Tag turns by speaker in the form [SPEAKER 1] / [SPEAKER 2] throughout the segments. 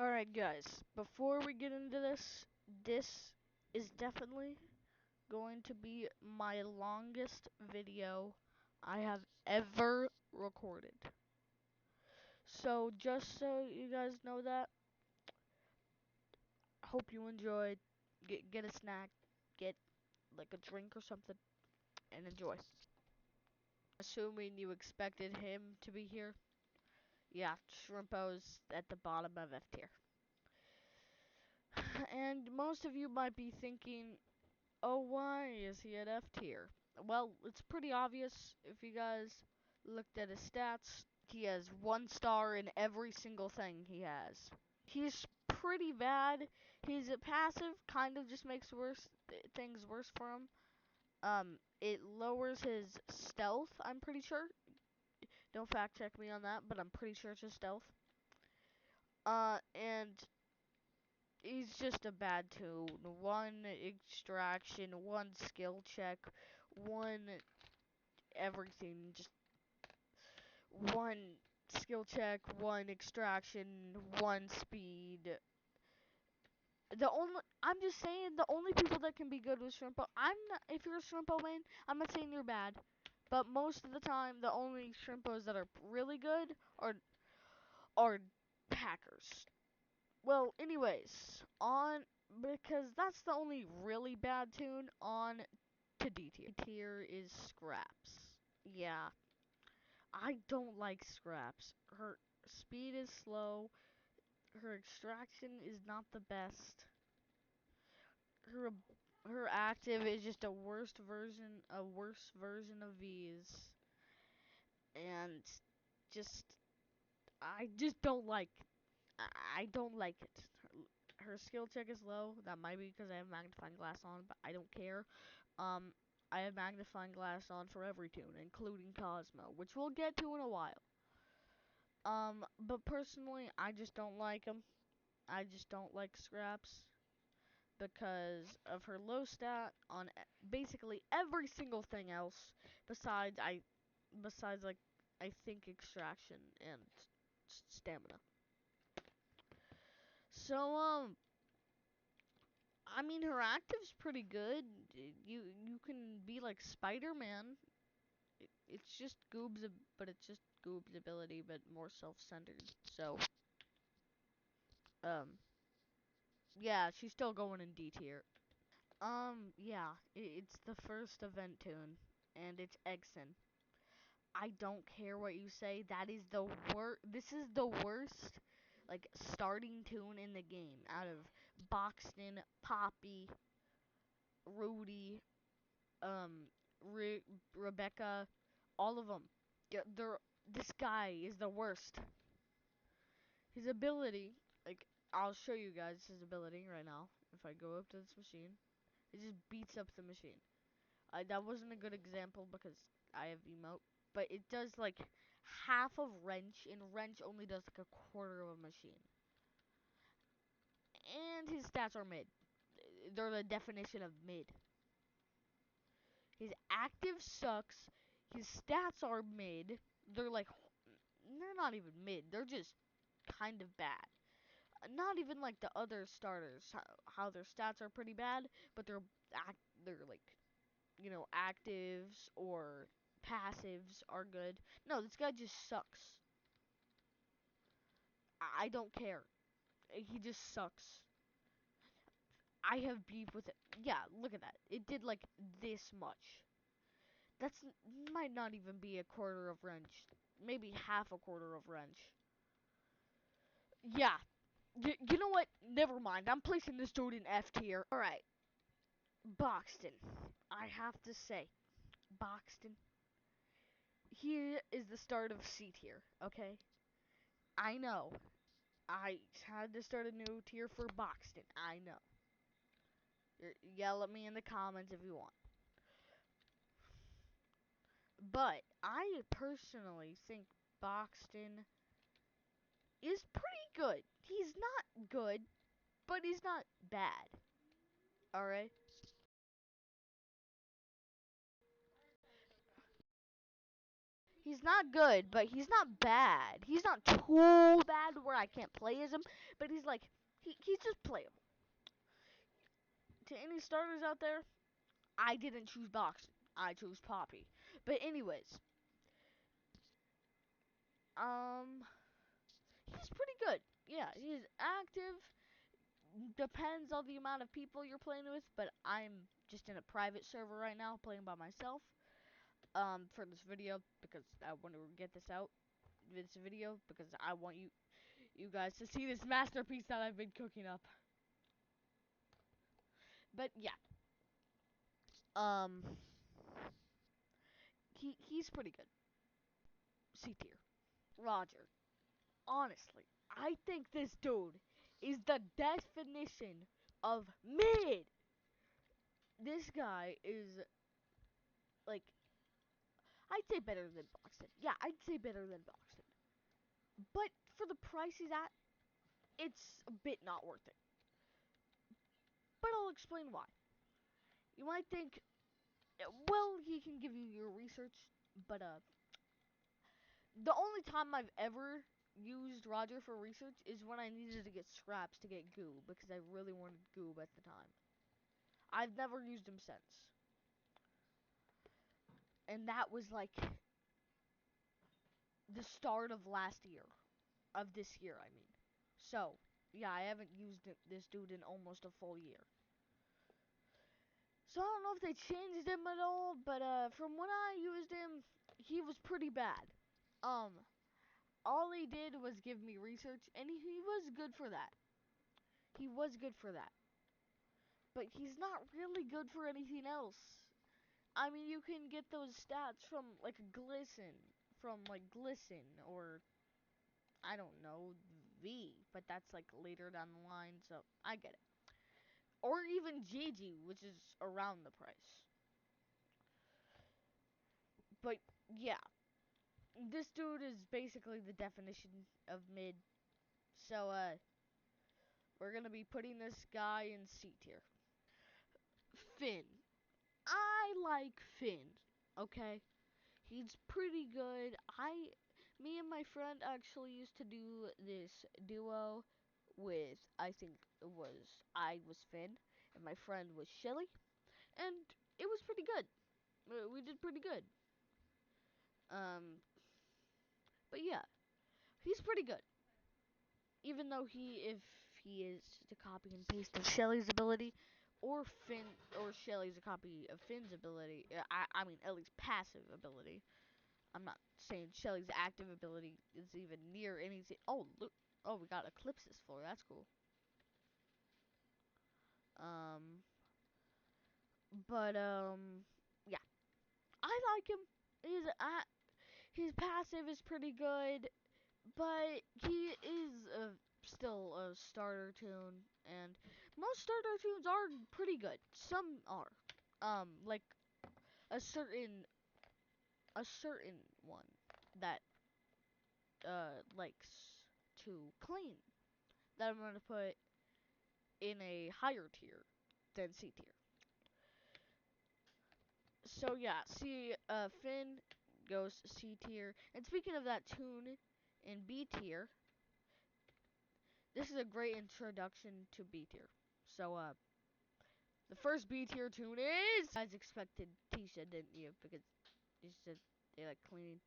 [SPEAKER 1] Alright guys, before we get into this is definitely going to be my longest video I have ever recorded. So just so you guys know that, hope you enjoyed. Get a snack, get like a drink or something, and enjoy. Assuming you expected him to be here. Yeah, Shrimpo's at the bottom of F tier. And most of you might be thinking, oh, why is he at F tier? Well, it's pretty obvious if you guys looked at his stats. He has 1 star in every single thing he has. He's pretty bad. His passive kind of just makes things worse for him. It lowers his stealth, I'm pretty sure. Don't fact check me on that, but I'm pretty sure it's his stealth. And he's just a bad toon. 1 extraction, 1 skill check, 1 everything. Just 1 skill check, 1 extraction, 1 speed. I'm just saying the only people that can be good with Shrimpo. If you're a Shrimpo main, I'm not saying you're bad, but most of the time the only Shrimpos that are really good are hackers. Well, anyways, because that's the only really bad toon. On to D tier. D tier is Scraps. Yeah, I don't like Scraps. Her speed is slow. Her extraction is not the best. Her her active is just a worse version of V's, and just I just don't like. I don't like it. Her skill check is low. That might be because I have magnifying glass on, but I don't care. Um, I have magnifying glass on for every toon, including Cosmo, which we'll get to in a while. But personally, I just don't like him. I just don't like Scraps because of her low stat on basically every single thing else besides like I think extraction and stamina. So I mean, her active's pretty good. You can be like Spider-Man. It's just but it's just Goob's ability, but more self-centered. So, um, yeah, she's still going in D tier. Yeah, it's the first event toon, and it's Exen. I don't care what you say. That is the worst. This is the worst, like starting toon in the game out of Boxton, Poppy, Rudy, um, Rebecca, all of them. Yeah, this guy is the worst. His ability, like, I'll show you guys his ability right now. If I go up to this machine, it just beats up the machine. That wasn't a good example because I have emote, but it does like half of wrench, and wrench only does like a quarter of a machine. And his stats are mid. They're the definition of mid. His active sucks. His stats are mid. They're not even mid. They're just kind of bad. Not even like the other starters, how their stats are pretty bad, but they're like, actives or passives are good. No, this guy just sucks. I don't care. He just sucks. I have beef with it. Yeah, look at that. It did like this much. That's might not even be a quarter of wrench. Maybe half a quarter of wrench. Yeah. You know what? Never mind. I'm placing this dude in F tier. Alright. Boxton. I have to say, Boxton. He is the start of C tier, okay? I know. I had to start a new tier for Boxton. I know. Yell at me in the comments if you want. But I personally think Boxton is pretty good. He's not good, but he's not bad. Alright? He's not good, but he's not bad. He's not too bad where I can't play as him, but he's like, he's just playable. To any starters out there, I didn't choose boxing. I chose Poppy. But anyways, um, he's pretty good. Yeah, he's active. Depends on the amount of people you're playing with, but I'm just in a private server right now, playing by myself. For this video because I want to get this out. This video because I want you guys to see this masterpiece that I've been cooking up. But yeah, um, he's pretty good. C tier. Roger. Honestly, I think this dude is the definition of mid. This guy is like, I'd say better than Boxton. Yeah, I'd say better than Boxton. But for the price he's at, it's a bit not worth it. But I'll explain why. You might think, well, he can give you your research, but the only time I've ever used Roger for research is when I needed to get scraps to get goo, because I really wanted goob at the time. I've never used him since. And that was like the start of last year. Of this year, I mean. So, yeah, I haven't used this dude in almost a full year. So I don't know if they changed him at all, but from when I used him, he was pretty bad. All he did was give me research, and he was good for that. He was good for that. But he's not really good for anything else. I mean, you can get those stats from, like, Glisten, or, I don't know, V, but that's, like, later down the line, so I get it. Or even Gigi, which is around the price. But, yeah. This dude is basically the definition of mid. So, we're gonna be putting this guy in C tier. Finn. I like Finn, okay? He's pretty good. Me and my friend actually used to do this duo with, I think I was Finn, and my friend was Shelly, and it was pretty good. We did pretty good. Um, but yeah, he's pretty good. Even though if he is just a copy and paste of Shelly's ability, or Shelly's a copy of Finn's ability. I mean, at least passive ability. I'm not saying Shelly's active ability is even near anything. Oh, look. Oh, we got Eclipse's floor. That's cool. Um, but yeah. I like him. His passive is pretty good, but he is still a starter toon, and most starter toons are pretty good. Some are. Like a certain one that likes to clean, that I'm gonna put in a higher tier than C tier. So yeah, Finn goes C tier. And speaking of that toon in B tier, this is a great introduction to B tier. So the first B tier toon is, you guys expected Tisha, didn't you? Because you said they like cleaning.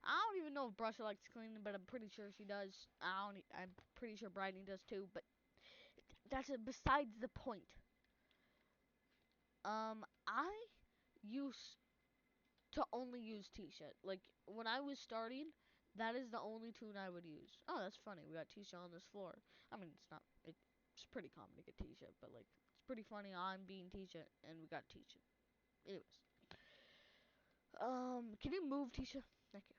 [SPEAKER 1] I don't even know if Brusha likes cleaning, but I'm pretty sure she does. I'm pretty sure Briding does too, but that's besides the point. I used to only use T-shirt. Like, when I was starting, that is the only toon I would use. Oh, that's funny. We got T-shirt on this floor. I mean, it's pretty common to get T-shirt, but, like, it's pretty funny. I'm being T-shirt, and we got T-shirt. Anyways. Can you move, Tisha? Thank you.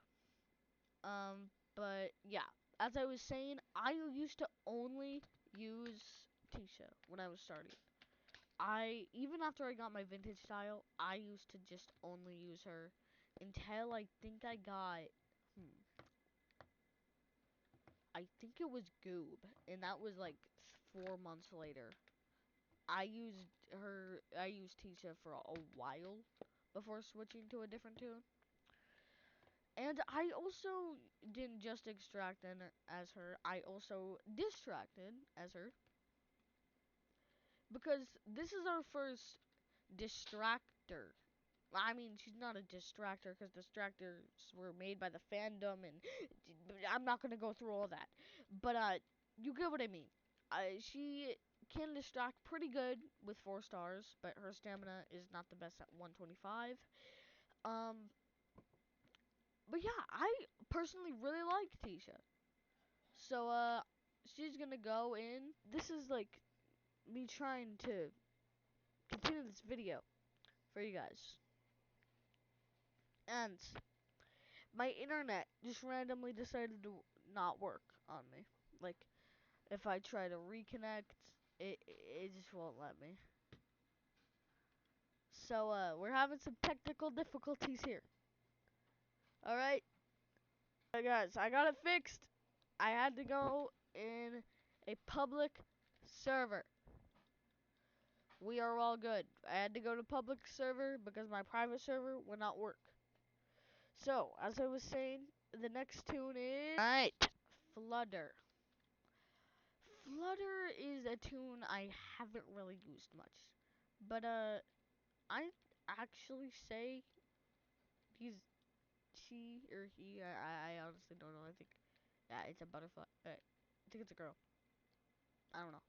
[SPEAKER 1] But, yeah. As I was saying, I used to only use Tisha when I was starting. Even after I got my vintage style, I used to just only use her until I think I got, I think it was Goob, and that was like 4 months later. I used Tisha for a while before switching to a different toon. And I also didn't just extract as her, I also distracted as her. Because this is our first distractor. I mean, she's not a distractor because distractors were made by the fandom, and I'm not gonna go through all that. But you get what I mean. She can distract pretty good with 4 stars, but her stamina is not the best at 125. Um, but yeah, I personally really like Tisha. So she's gonna go in. This is like me trying to continue this video for you guys, and my internet just randomly decided to not work on me. Like, if I try to reconnect, it just won't let me. So, we're having some technical difficulties here. Alright? Alright, guys, I got it fixed. I had to go in a public server. We are all good. I had to go to public server because my private server would not work. So, as I was saying, the next tune is... Alright, Flutter. Flutter is a tune I haven't really used much. But, I actually say she or he, I honestly don't know. I think, yeah, it's a butterfly. I think it's a girl. I don't know.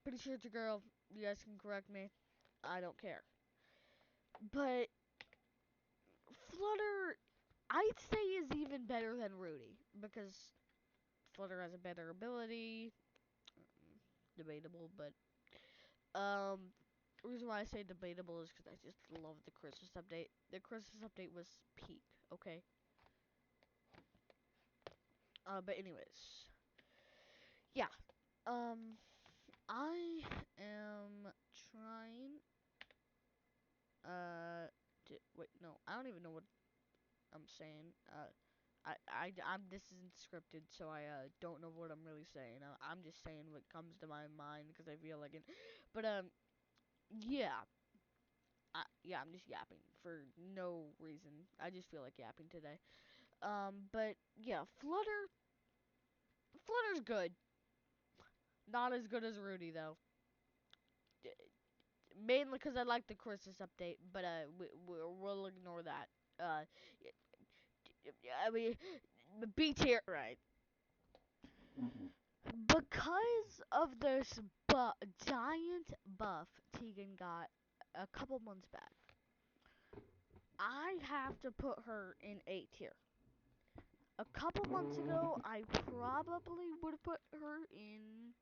[SPEAKER 1] Pretty sure it's a girl. You guys can correct me. I don't care. But, Flutter, I'd say is even better than Rudy. Because Flutter has a better ability. Debatable, but the reason why I say debatable is because I just love the Christmas update. The Christmas update was peak, okay? But anyways, yeah. Um, I am trying. Wait, no, I don't even know what I'm saying. I'm. This isn't scripted, so I don't know what I'm really saying. I'm just saying what comes to my mind because I feel like it. But yeah. Yeah, I'm just yapping for no reason. I just feel like yapping today. But yeah, Flutter's good. Not as good as Rudy though. Mainly because I like the Christmas update, but we'll ignore that. Uh, I mean, B tier, right? Because of this giant buff Tegan got a couple months back, I have to put her in A tier. A couple months ago, I probably would have put her in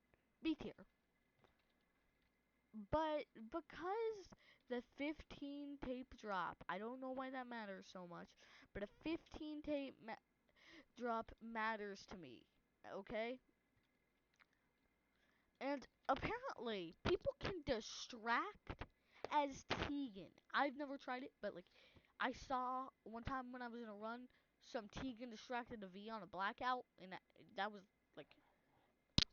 [SPEAKER 1] B tier. But because the 15 tape drop, I don't know why that matters so much, but a 15 tape drop matters to me, okay? And apparently, people can distract as Tegan. I've never tried it, but like, I saw one time when I was in a run, some Tegan distracted a V on a blackout, and that was like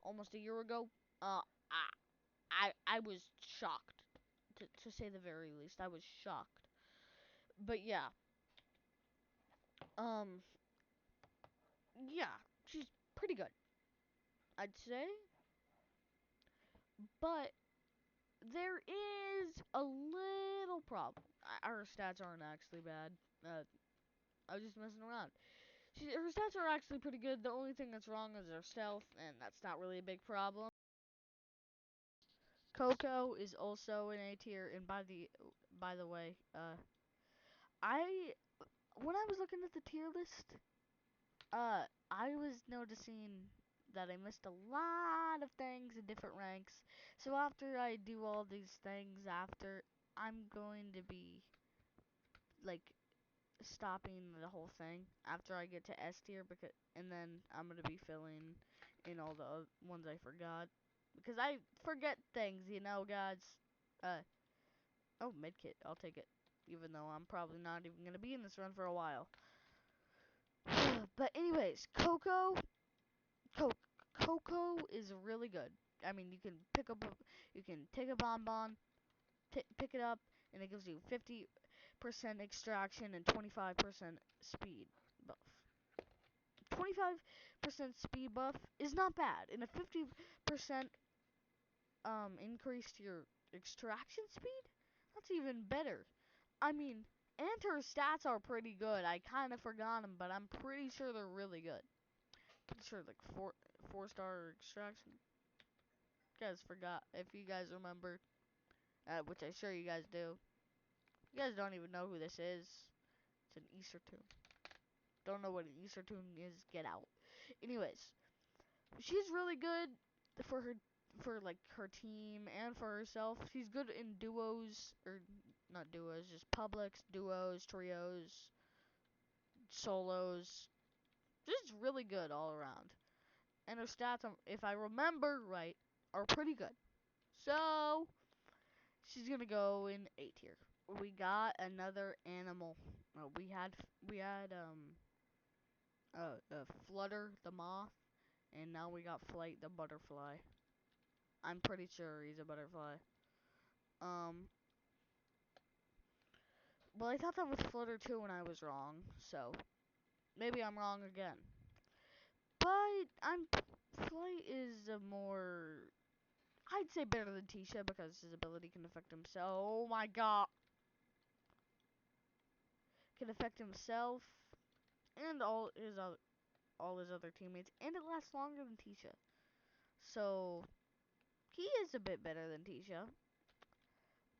[SPEAKER 1] almost a year ago. I I was shocked, to say the very least. I was shocked. But yeah, um, yeah, she's pretty good, I'd say. But there is a little problem. Her stats aren't actually bad. I was just messing around. Her stats are actually pretty good. The only thing that's wrong is her stealth, and that's not really a big problem. Coco is also in A tier, and by the way, I when I was looking at the tier list, I was noticing that I missed a lot of things in different ranks. So after I do all these things, I'm going to be like stopping the whole thing after I get to S tier, because and then I'm gonna be filling in all the ones I forgot, because I forget things, guys. Uh oh, medkit, I'll take it, even though I'm probably not even gonna be in this run for a while. But anyways, Co- Coco is really good. I mean, you can take a bonbon, pick it up, and it gives you extraction and 25% speed buff. 25% speed buff is not bad, and a 50% increase to your extraction speed, that's even better. I mean, and her stats are pretty good. I kind of forgot them, but I'm pretty sure they're really good. Pretty sure like four-star extraction. You guys forgot if you guys remember, which I'm sure you guys do. You guys don't even know who this is. It's an Easter Toon. Don't know what an Easter Toon is? Get out. Anyways, she's really good for like her team and for herself. She's good in duos, or not duos, just publics, duos, trios, solos. Just really good all around. And her stats, if I remember right, are pretty good. So she's gonna go in A tier. We got another animal. We had Flutter the moth, and now we got Flight the butterfly. I'm pretty sure he's a butterfly. Well, I thought that was Flutter too, and I was wrong. So maybe I'm wrong again. But Flight is a more, I'd say, better than Tisha because his ability can affect himself. Oh my god, can affect himself and all his other teammates, and it lasts longer than Tisha. So he is a bit better than Tisha,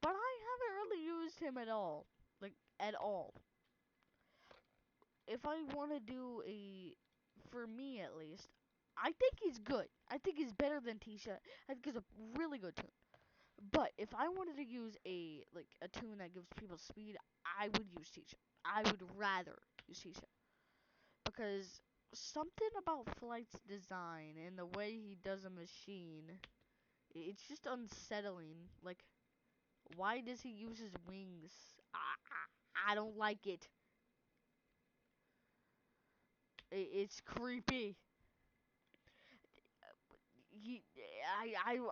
[SPEAKER 1] but I haven't really used him at all, like at all. If I want to do for me at least, I think he's good. I think he's better than Tisha. I think he's a really good Toon. But if I wanted to use a Toon that gives people speed, I would use Tisha. I would rather use Tisha because something about Flight's design and the way he does a machine, it's just unsettling. Like, why does he use his wings? I don't like it. It's creepy.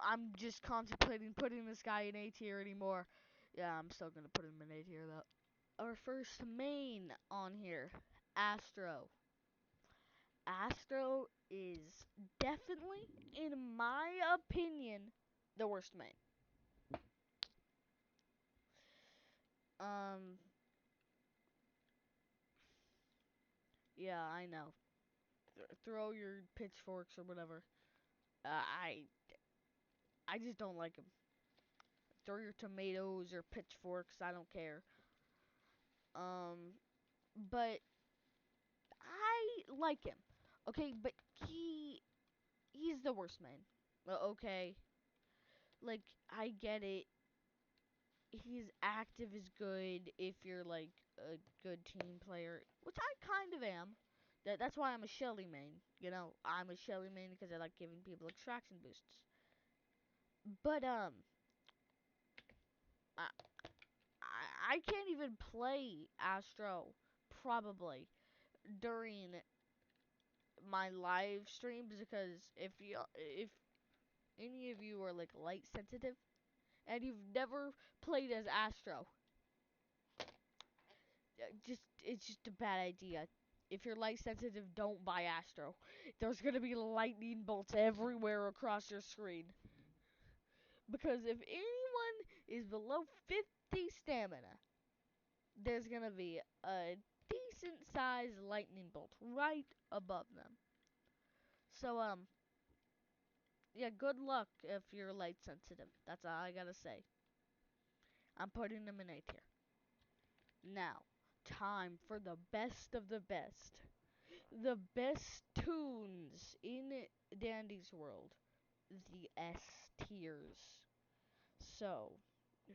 [SPEAKER 1] I'm just contemplating putting this guy in A tier anymore. Yeah, I'm still gonna put him in A tier though. Our first main on here, Astro. Astro is definitely, in my opinion, the worst main. Um, yeah, I know. Throw your pitchforks or whatever. I just don't like him. Throw your tomatoes or pitchforks. I don't care. Um, but I like him. Okay, but he's the worst main. Okay, like I get it. His active is good if you're like a good team player, which I kind of am. That's why I'm a Shelly main. You know, I'm a Shelly main because I like giving people extraction boosts. But I I can't even play Astro probably during my live streams because if any of you are like light sensitive and you've never played as Astro, it's just a bad idea. If you're light sensitive, don't buy Astro. There's gonna be lightning bolts everywhere across your screen. Because if anyone is below 50 stamina, there's gonna be a decent sized lightning bolt right above them. So yeah, good luck if you're light sensitive. That's all I gotta say. I'm putting them in A tier. Now, time for the best of the best. The best Toons in Dandy's world. The S tiers. So,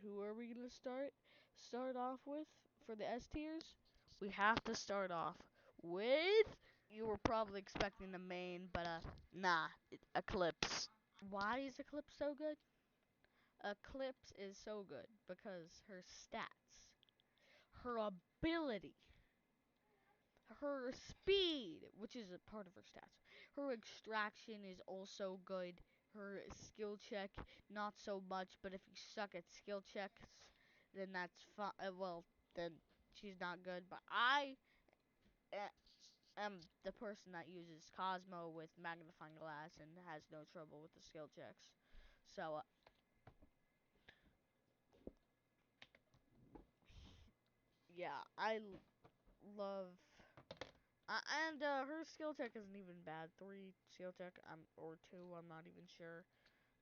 [SPEAKER 1] who are we gonna start off with for the S tiers? We have to start off with, you were probably expecting the main, but nah, Eclipse. Why is Eclipse so good? Eclipse is so good because her stats, her ability, her speed, which is a part of her stats, her extraction is also good. Her skill check, not so much, but if you suck at skill checks, then that's fine. Well, then she's not good, but I am the person that uses Cosmo with magnifying glass and has no trouble with the skill checks. So, yeah, love. And her skill check isn't even bad. 3 skill check, or 2, I'm not even sure.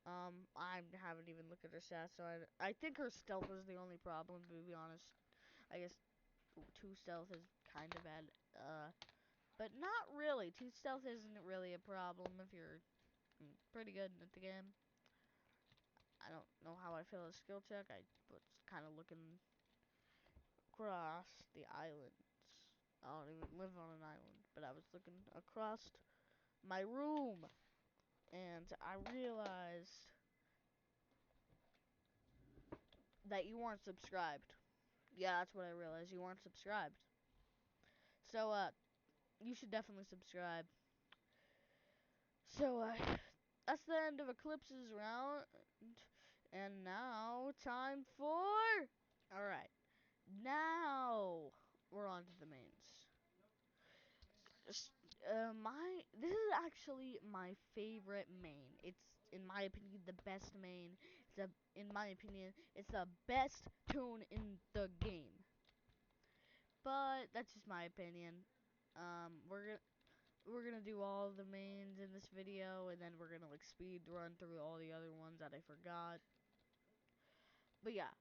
[SPEAKER 1] I haven't even looked at her stats, so I think her stealth is the only problem, to be honest. I guess 2 stealth is kind of bad. But not really. 2 stealth isn't really a problem if you're pretty good at the game. I don't know how I feel a skill check. I was kind of looking across the islands. I don't even live on an island, but I was looking across my room, and I realized that you weren't subscribed. Yeah, that's what I realized. You weren't subscribed. So, you should definitely subscribe. So, that's the end of Eclipse's round. And now, time for... Alright. Now, we're on to the mains. This is actually my favorite main. It's, in my opinion, the best main. In my opinion, it's the best Toon in the game. But that's just my opinion. We're gonna do all the mains in this video, and then we're gonna like speed run through all the other ones that I forgot. But yeah,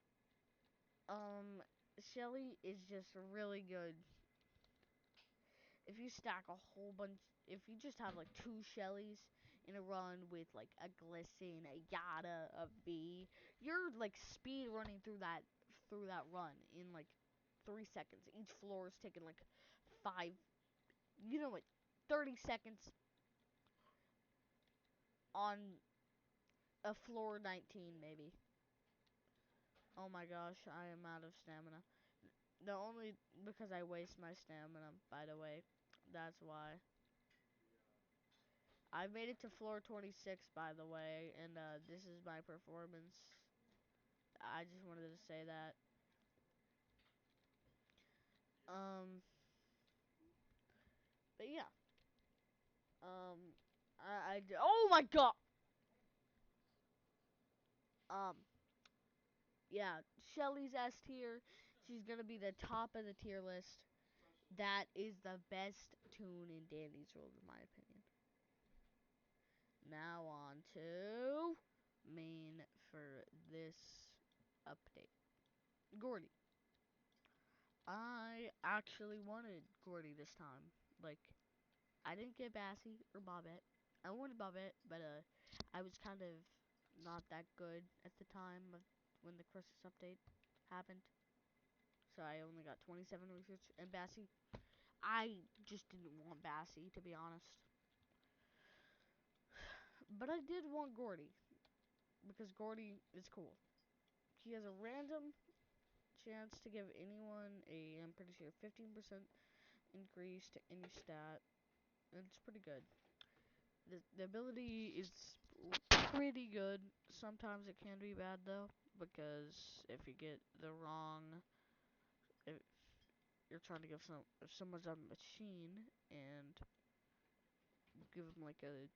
[SPEAKER 1] Shelly is just really good. If you stack a whole bunch, if you just have like 2 Shellys in a run with like a Glisten, a Yada, a V, you're like speed running through that run in like 3 seconds. Each floor is taking like 5, like 30 seconds on a floor 19 maybe. Oh my gosh, I am out of stamina. The only because I waste my stamina, by the way. That's why. I made it to floor 26, by the way, and this is my performance. I just wanted to say that. Um, but yeah. Oh my god! Um, yeah, Shelly's S tier. She's gonna be the top of the tier list. That is the best Toon in Dandy's World, in my opinion. Now on to main for this update. Gordy. I actually wanted Gordy this time. Like, I didn't get Bassy or Bobette. I wanted Bobette, but I was kind of not that good at the time of when the Crisis update happened. So I only got 27 research. And Bassy, I just didn't want Bassy, to be honest. But I did want Gordy, because Gordy is cool. He has a random chance to give anyone I'm pretty sure, 15% increase to any stat. And it's pretty good. The ability is pretty good. Sometimes it can be bad, though, because if you get the wrong... If you're trying to give if someone's on a machine, and give them, like, a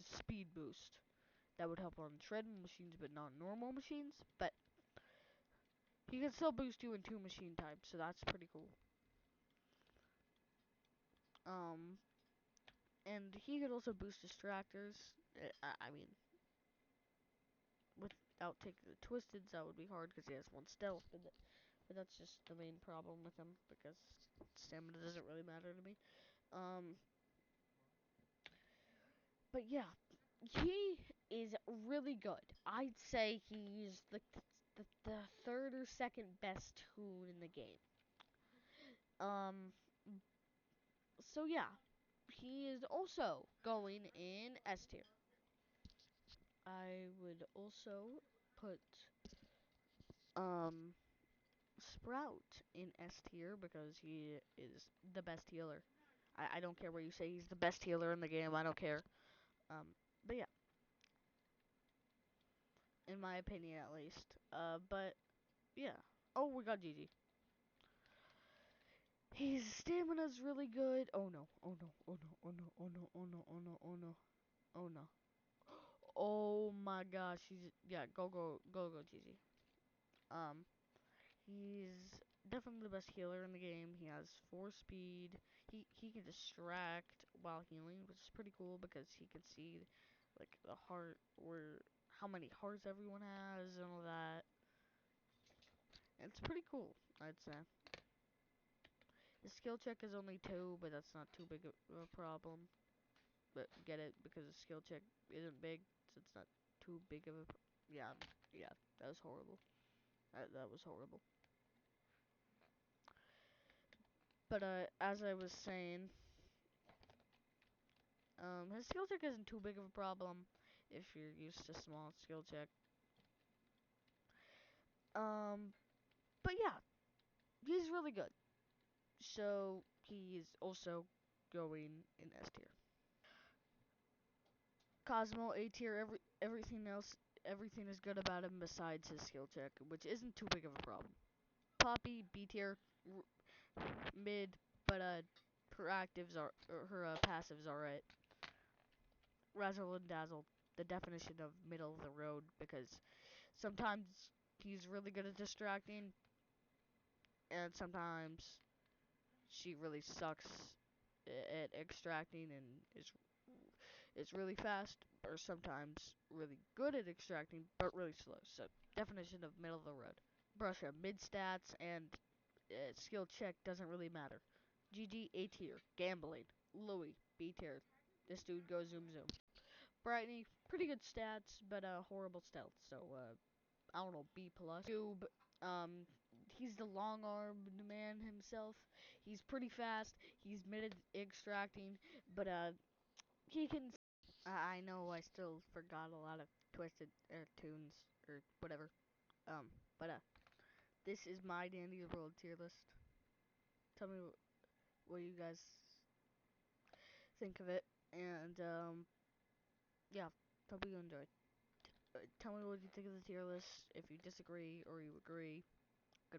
[SPEAKER 1] speed boost, that would help on treadmill machines, but not normal machines. But he can still boost you in 2 machine types, so that's pretty cool. And he could also boost distractors. I mean, without taking the twisteds, that would be hard because he has 1 stealth. But that's just the main problem with him, because stamina doesn't really matter to me. But yeah, he is really good. I'd say he's the 3rd or 2nd best Toon in the game. So yeah, he is also going in S tier. I would also put Sprout in S tier because he is the best healer. I don't care what you say, he's the best healer in the game, I don't care. But yeah, in my opinion at least. But yeah. Oh, we got GG. His stamina's really good. Oh no, oh no, oh no, oh no, oh no, oh no, oh no, oh no, oh no. Oh my gosh, he's yeah, go, GG. Um, he's definitely the best healer in the game. He has 4 speed. He can distract while healing, which is pretty cool because he can see like the heart or how many hearts everyone has and all that. It's pretty cool, I'd say. The skill check is only 2, but that's not too big of a problem. But get it because the skill check isn't big, so it's not too big of a. Yeah, yeah, that was horrible. That was horrible. But as I was saying, his skill check isn't too big of a problem if you're used to small skill check. Um, but yeah, he's really good. So he's also going in S tier. Cosmo A tier. Everything else, everything is good about him besides his skill check, which isn't too big of a problem. Poppy B tier, mid, but her actives are her passives are right. Razzle and Dazzle, the definition of middle of the road, because sometimes he's really good at distracting, and sometimes she really sucks at extracting and is really fast, or sometimes really good at extracting but really slow. So definition of middle of the road. Brusha, mid stats and skill check doesn't really matter. GG A tier, gambling. Louis B tier. This dude goes zoom zoom. Brightney, pretty good stats, but horrible stealth. So I don't know, B plus. Cube, um, he's the long-armed man himself. He's pretty fast. He's mid extracting, but he can. I know I still forgot a lot of twisted tunes or whatever. But this is my Dandy World tier list. Tell me what you guys think of it, and yeah, hope you enjoyed. Tell me what you think of the tier list. If you disagree or you agree.